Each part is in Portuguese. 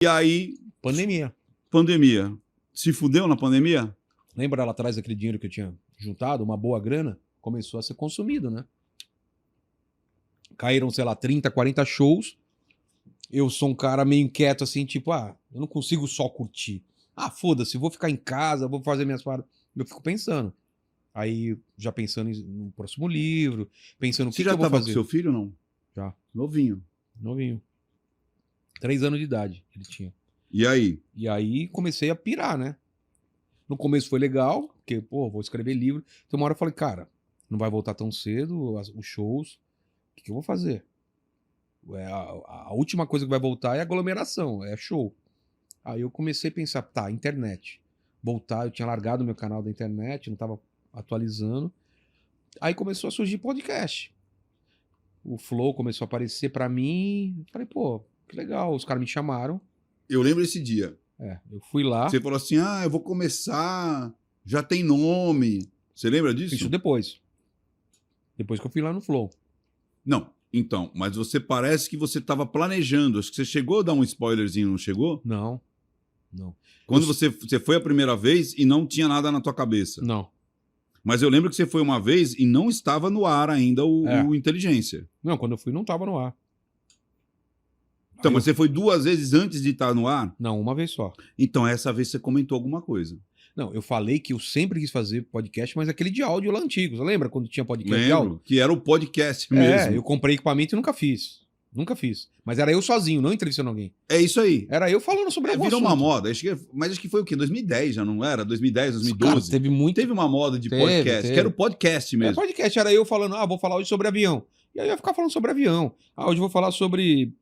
E aí... Pandemia. Se fudeu na pandemia? Lembra lá atrás daquele dinheiro que eu tinha juntado, uma boa grana? Começou a ser consumido, né? Caíram, sei lá, 30, 40 shows. Eu sou um cara meio inquieto, assim, tipo, eu não consigo só curtir. Foda-se, vou ficar em casa, vou fazer minhas paradas. Eu fico pensando. Aí, já pensando no próximo livro, pensando o que eu vou fazer. Você já tava com seu filho ou não? Já. Novinho. 3 anos de idade ele tinha. E aí? E aí comecei a pirar, né? No começo foi legal, porque, vou escrever livro. Então uma hora eu falei, cara, não vai voltar tão cedo os shows. O que eu vou fazer? A última coisa que vai voltar é aglomeração, é show. Aí eu comecei a pensar, internet. Voltar, eu tinha largado meu canal da internet, não tava atualizando. Aí começou a surgir podcast. O Flow começou a aparecer pra mim. Falei, que legal, os caras me chamaram. Eu lembro esse dia. Eu fui lá. Você falou assim, eu vou começar, já tem nome. Você lembra disso? Isso depois. Depois que eu fui lá no Flow. Não, então, mas você parece que você estava planejando. Acho que você chegou a dar um spoilerzinho, não chegou? Não. Quando você foi a primeira vez e não tinha nada na tua cabeça. Não. Mas eu lembro que você foi uma vez e não estava no ar ainda o Inteligência. Não, quando eu fui não tava no ar. Então, mas você foi 2 vezes antes de estar no ar? Não, uma vez só. Então, essa vez você comentou alguma coisa. Não, eu falei que eu sempre quis fazer podcast, mas aquele de áudio lá antigo. Você lembra quando tinha podcast de áudio? Que era o podcast mesmo. Eu comprei equipamento e nunca fiz. Mas era eu sozinho, não entrevistando alguém. É isso aí. Era eu falando sobre algum virou assunto. uma moda. Mas acho que foi o quê? 2010 já não era? 2010, 2012? Cara, teve uma moda de podcast, que era o podcast mesmo. Podcast era eu falando, vou falar hoje sobre avião. E aí eu ia ficar falando sobre avião. Hoje eu vou falar sobre,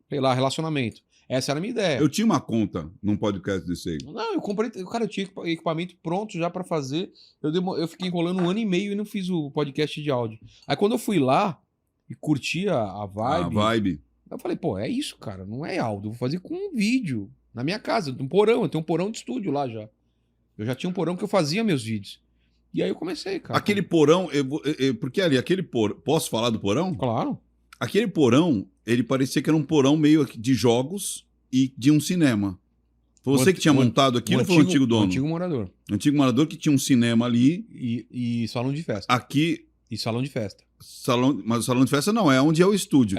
sei lá, relacionamento. Essa era a minha ideia. Eu tinha uma conta num podcast desse aí. Não, eu comprei, cara, eu tinha equipamento pronto já pra fazer. Eu fiquei enrolando 1 ano e meio e não fiz o podcast de áudio. Aí quando eu fui lá e curti a vibe. Eu falei, é isso, cara, não é áudio, eu vou fazer com um vídeo na minha casa, num porão, eu tenho um porão de estúdio lá já. Eu já tinha um porão que eu fazia meus vídeos. E aí eu comecei, cara. Aquele porão, porque ali, posso falar do porão? Claro. Aquele porão, ele parecia que era um porão meio de jogos e de um cinema. Foi você que tinha montado aquilo ou foi o antigo dono? O antigo morador. O antigo morador que tinha um cinema ali. E salão de festa. Aqui... E salão de festa. Mas o salão de festa não, é onde é o estúdio.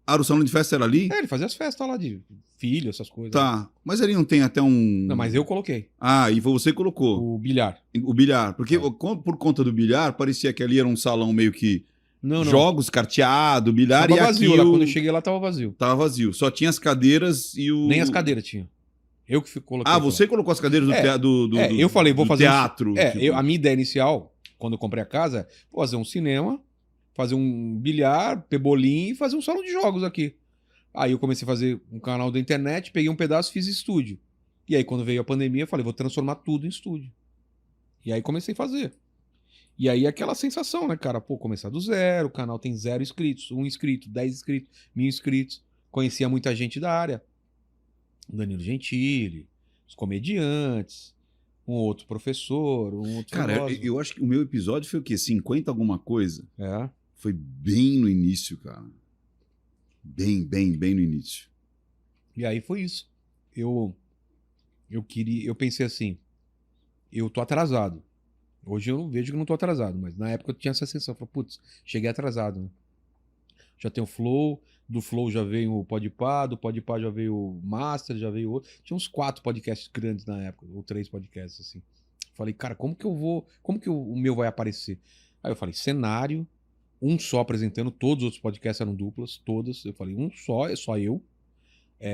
O salão de festa era ali? Ele fazia as festas lá de filho, essas coisas. Tá, mas ali não tem até um... Não, mas eu coloquei. E foi você que colocou. O bilhar. O bilhar, porque por conta do bilhar, parecia que ali era um salão meio que... Não. Jogos, carteado, bilhar tava e vazio, aqui... lá, quando eu cheguei lá tava vazio. Tava vazio, só tinha as cadeiras e o... Nem as cadeiras tinha. Eu que coloquei. Você colocou as cadeiras do eu falei, vou fazer teatro. A minha ideia inicial, quando eu comprei a casa, fazer um cinema, fazer um bilhar, pebolim e fazer um salão de jogos aqui. Aí eu comecei a fazer um canal da internet, peguei um pedaço e fiz estúdio. E aí quando veio a pandemia, eu falei, vou transformar tudo em estúdio. E aí comecei a fazer. E aí aquela sensação, né, cara? Começar do zero, o canal tem 0 inscritos, 1 inscrito, 10 inscritos, 1000 inscritos. Conhecia muita gente da área. O Danilo Gentili, os comediantes, um outro professor, um outro filósofo. Eu acho que o meu episódio foi o quê? 50 alguma coisa? Foi bem no início, cara. Bem no início. E aí foi isso. Eu pensei assim, eu tô atrasado. Hoje eu vejo que não tô atrasado, mas na época eu tinha essa sensação. Falei, putz, cheguei atrasado, né? Já tem o Flow, do Flow já veio o Podpah, do Podpah já veio o Master, já veio outro. Tinha uns 4 podcasts grandes na época, ou 3 podcasts, assim. Falei, cara, como que o meu vai aparecer? Aí eu falei, cenário, um só apresentando, todos os outros podcasts eram duplas, todas. Eu falei, um só, é só eu.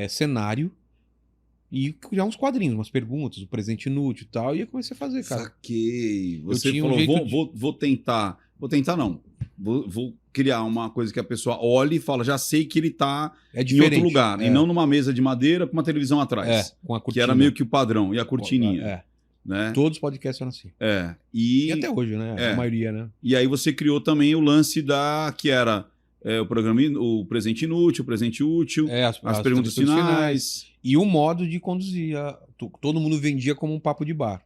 Cenário. E criar uns quadrinhos, umas perguntas, o presente inútil e tal. E eu comecei a fazer, cara. Saquei. Você falou, vou tentar. Vou tentar, não. Vou criar uma coisa que a pessoa olhe e fala, já sei que ele tá em outro lugar. E não numa mesa de madeira com uma televisão atrás. Com a cortina. Que era meio que o padrão. E a cortininha. Né? Todos os podcasts eram assim. E até hoje, né? A maioria, né? E aí você criou também o lance que era o programa, o presente inútil, o presente útil, as perguntas finais. E o modo de conduzir. Todo mundo vendia como um papo de bar.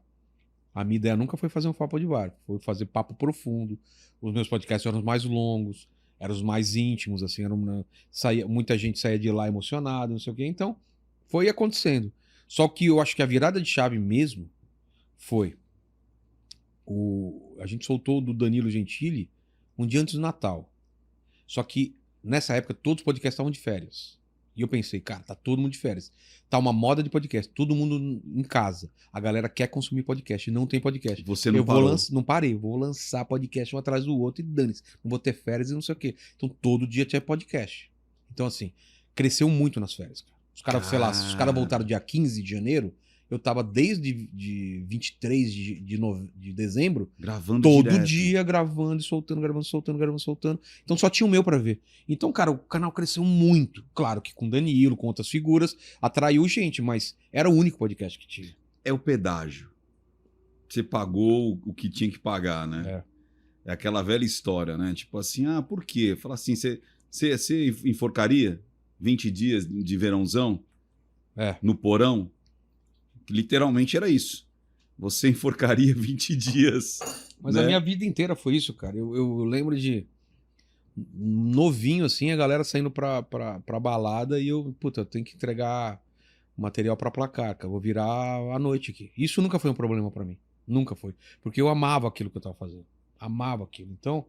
A minha ideia nunca foi fazer um papo de bar. Foi fazer papo profundo. Os meus podcasts eram os mais longos, eram os mais íntimos, assim. Muita gente saía de lá emocionada, não sei o quê. Então, Foi acontecendo. Só que eu acho que a virada de chave mesmo foi... A gente soltou do Danilo Gentili um dia antes do Natal. Só que nessa época todos os podcasts estavam de férias. E eu pensei, cara, tá todo mundo de férias. Tá uma moda de podcast, todo mundo em casa. A galera quer consumir podcast e não tem podcast. Você não parou. Não parei, eu vou lançar podcast um atrás do outro e dane-se. Não vou ter férias e não sei o quê. Então todo dia tinha podcast. Então assim, cresceu muito nas férias. Cara. Os caras, sei lá, se os caras voltaram dia 15 de janeiro, eu tava desde 23 de dezembro gravando todo direto. dia gravando e soltando, gravando, soltando. Então só tinha o meu pra ver. Então, cara, o canal cresceu muito. Claro que com Danilo, com outras figuras, atraiu gente, mas era o único podcast que tinha. É o pedágio. Você pagou o que tinha que pagar, né? É aquela velha história, né? Tipo assim, por quê? Fala assim, você enforcaria 20 dias de verãozão no porão? Literalmente era isso. Você enforcaria 20 dias. Mas né? A minha vida inteira foi isso, cara. Eu lembro de novinho, assim, a galera saindo pra balada e eu tenho que entregar material pra placar, cara. Vou virar à noite aqui. Isso nunca foi um problema pra mim. Nunca foi. Porque eu amava aquilo que eu tava fazendo. Amava aquilo. Então,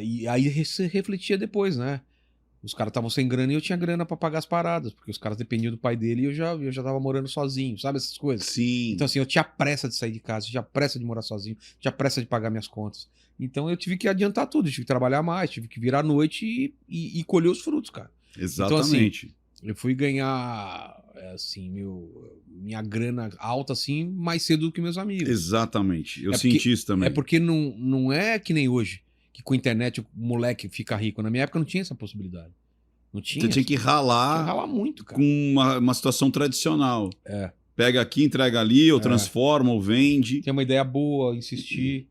e aí você refletia depois, né? Os caras estavam sem grana e eu tinha grana pra pagar as paradas, porque os caras dependiam do pai dele e eu já tava morando sozinho, sabe essas coisas? Sim. Então assim, eu tinha pressa de sair de casa, tinha pressa de morar sozinho, tinha pressa de pagar minhas contas. Então eu tive que adiantar tudo, tive que trabalhar mais, tive que virar à noite e colher os frutos, cara. Exatamente. Então, assim, eu fui ganhar, assim, minha grana alta, assim, mais cedo do que meus amigos. Exatamente. Eu senti isso também. É porque não é que nem hoje, que com a internet o moleque fica rico. Na minha época não tinha essa possibilidade. Não tinha. Você tinha que ralar. Tinha que ralar muito, cara. Com uma situação tradicional. Pega aqui, entrega ali, ou transforma, ou vende. Tem uma ideia boa, insistir.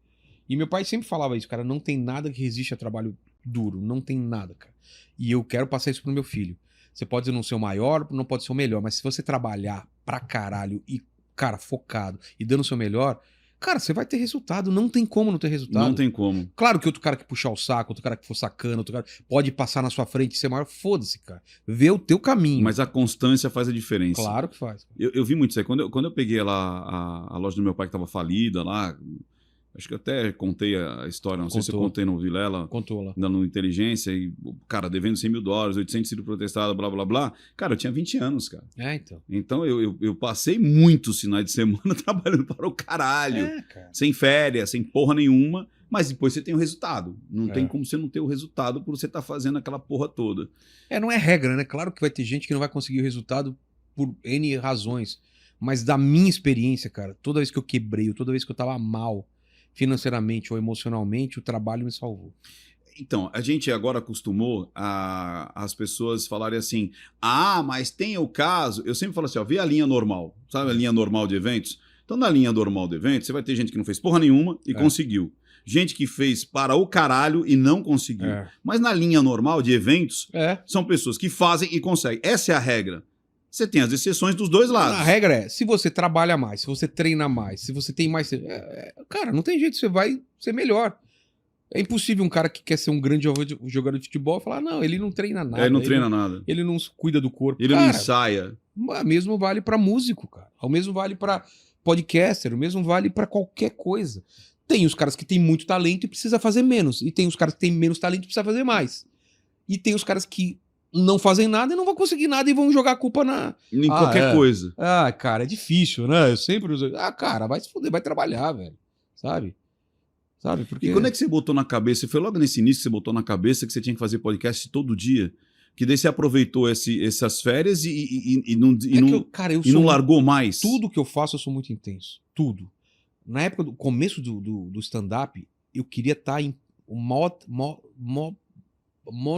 E meu pai sempre falava isso, cara. Não tem nada que resiste a trabalho duro. Não tem nada, cara. E eu quero passar isso pro meu filho. Você pode não ser o maior, não pode ser o melhor, mas se você trabalhar pra caralho e, cara, focado e dando o seu melhor, cara, você vai ter resultado. Não tem como não ter resultado. Não tem como. Claro que outro cara que puxar o saco, outro cara que for sacana, outro cara pode passar na sua frente e ser maior. Foda-se, cara. Vê o teu caminho. Mas a constância faz a diferença. Claro que faz. Eu vi muito isso aí. Quando eu peguei lá a loja do meu pai que tava falida lá, acho que até contei a história, não sei se eu contei no Vilela. Contou lá. Dando inteligência e, cara, devendo $100 mil, 800 sido protestado, blá, blá, blá. Cara, eu tinha 20 anos, cara. Então. Então eu passei muitos finais de semana trabalhando para o caralho. Cara. Sem férias, sem porra nenhuma. Mas depois você tem o resultado. Não tem como você não ter o resultado por você estar fazendo aquela porra toda. Não é regra, né? Claro que vai ter gente que não vai conseguir o resultado por N razões. Mas da minha experiência, cara, toda vez que eu quebrei, toda vez que eu tava mal, financeiramente ou emocionalmente, o trabalho me salvou. Então, a gente agora acostumou as pessoas falarem assim, mas tem o caso... Eu sempre falo assim, vê a linha normal. Sabe a linha normal de eventos? Então, na linha normal de eventos, você vai ter gente que não fez porra nenhuma e conseguiu. Gente que fez para o caralho e não conseguiu. Mas na linha normal de eventos, são pessoas que fazem e conseguem. Essa é a regra. Você tem as exceções dos dois lados. A regra é, se você trabalha mais, se você treina mais, se você tem mais... cara, não tem jeito, você vai ser melhor. É impossível um cara que quer ser um grande jogador de futebol falar, não, ele não treina nada. Ele não treina nada. Ele não cuida do corpo. Ele não ensaia. O mesmo vale pra músico, cara. O mesmo vale pra podcaster, o mesmo vale pra qualquer coisa. Tem os caras que têm muito talento e precisa fazer menos. E tem os caras que têm menos talento e precisa fazer mais. E tem os caras que não fazem nada e não vão conseguir nada e vão jogar a culpa em qualquer coisa. Cara, é difícil, né? Eu sempre uso... cara, vai se fuder, vai trabalhar, velho. Sabe? Porque... E quando é que você botou na cabeça? Foi logo nesse início que você botou na cabeça que você tinha que fazer podcast todo dia? Que daí você aproveitou essas férias e não largou mais? Tudo que eu faço, eu sou muito intenso. Tudo. Na época do começo do stand-up, eu queria estar em o maior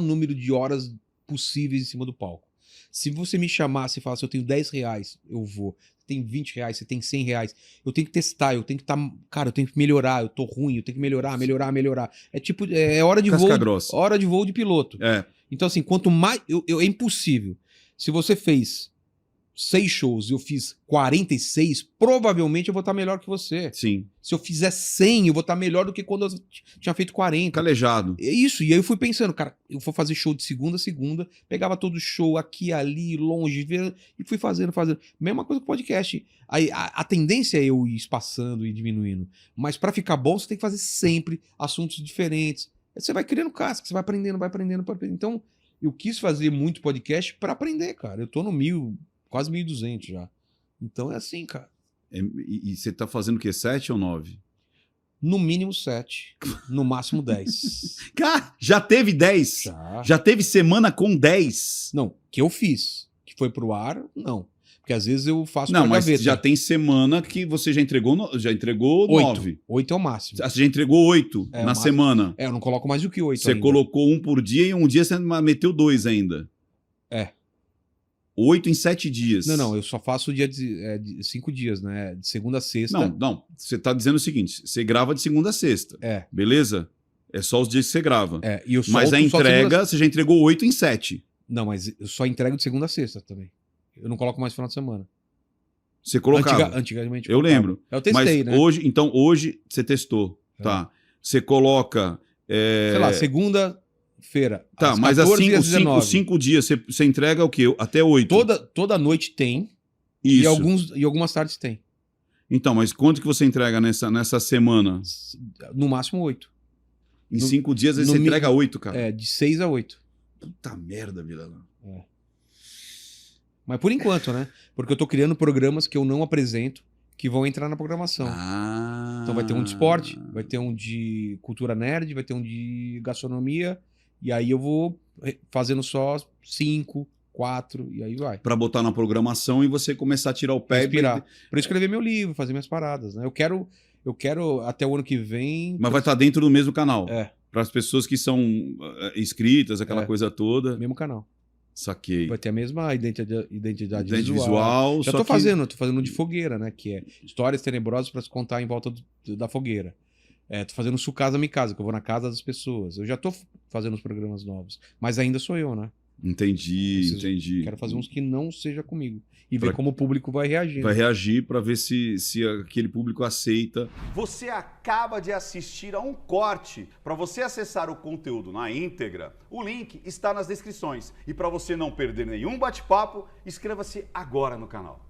número de horas possíveis em cima do palco. Se você me chamasse e falasse, eu tenho R$10, eu vou. Você tem R$20, você tem R$100. Eu tenho que testar, eu tenho que estar... Cara, eu tenho que melhorar, eu tô ruim, eu tenho que melhorar. É tipo, é hora de voo. Hora de voo de piloto. Então, assim, quanto mais... É impossível. Se você fez 6 shows e eu fiz 46, provavelmente eu vou estar melhor que você. Sim. Se eu fizer 100, eu vou estar melhor do que quando eu tinha feito 40. Calejado. É isso. E aí eu fui pensando, cara, eu vou fazer show de segunda a segunda, pegava todo show aqui, ali, longe, e fui fazendo. Mesma coisa com podcast. Aí, a tendência é eu ir espaçando e diminuindo. Mas pra ficar bom, você tem que fazer sempre assuntos diferentes. Aí você vai criando casca, você vai aprendendo. Então, eu quis fazer muito podcast pra aprender, cara. Eu tô no 1000, quase 1.200 já. Então é assim, cara. E você tá fazendo o quê? 7 ou 9? No mínimo 7. No máximo 10. Cara, já teve 10? Já teve semana com 10? Não, que eu fiz. Que foi pro ar, não. Porque às vezes eu faço não, mas gaveta. Já tem semana que você já entregou 9. 8 é o máximo. Você já entregou 8 na semana. Eu não coloco mais do que 8 Você ainda colocou 1 por dia e um dia você meteu 2 ainda. 8 em 7 dias. Não, eu só faço dia de 5 dias, né? De segunda a sexta. Não. Você tá dizendo o seguinte: você grava de segunda a sexta. Beleza? É só os dias que você grava. E eu mas a entrega, você já entregou 8 em 7. Não, mas eu só entrego de segunda a sexta também. Eu não coloco mais final de semana. Você colocava? Antigamente eu lembro. Eu testei, mas né? Então hoje você testou. Tá. Você coloca. Sei lá, segunda-feira. Tá, mas assim, os 5 dias você entrega o quê? Até 8? Toda noite tem. Isso. E algumas tardes tem. Então, mas quanto que você entrega nessa semana? No máximo 8. Em 5 dias você entrega 8, cara. De 6 a 8. Puta merda, Vilela. Mas por enquanto, né? Porque eu tô criando programas que eu não apresento, que vão entrar na programação. Então vai ter um de esporte, vai ter um de cultura nerd, vai ter um de gastronomia, e aí eu vou fazendo só 5, 4, e aí vai. Pra botar na programação e você começar a tirar o pé. Pra eu escrever meu livro, fazer minhas paradas, né? Eu quero até o ano que vem... Mas vai estar dentro do mesmo canal. Para as pessoas que são inscritas, aquela coisa toda. Mesmo canal. Saquei. Vai ter a mesma identidade visual. Já tô fazendo de fogueira, né? Que é histórias tenebrosas para se contar em volta da fogueira. Tô fazendo Sucasa Me Casa, que eu vou na casa das pessoas. Eu já tô fazendo os programas novos. Mas ainda sou eu, né? Entendi. Quero fazer uns que não seja comigo. E ver como o público vai reagir. Vai reagir para ver se aquele público aceita. Você acaba de assistir a um corte. Para você acessar o conteúdo na íntegra, o link está nas descrições. E para você não perder nenhum bate-papo, inscreva-se agora no canal.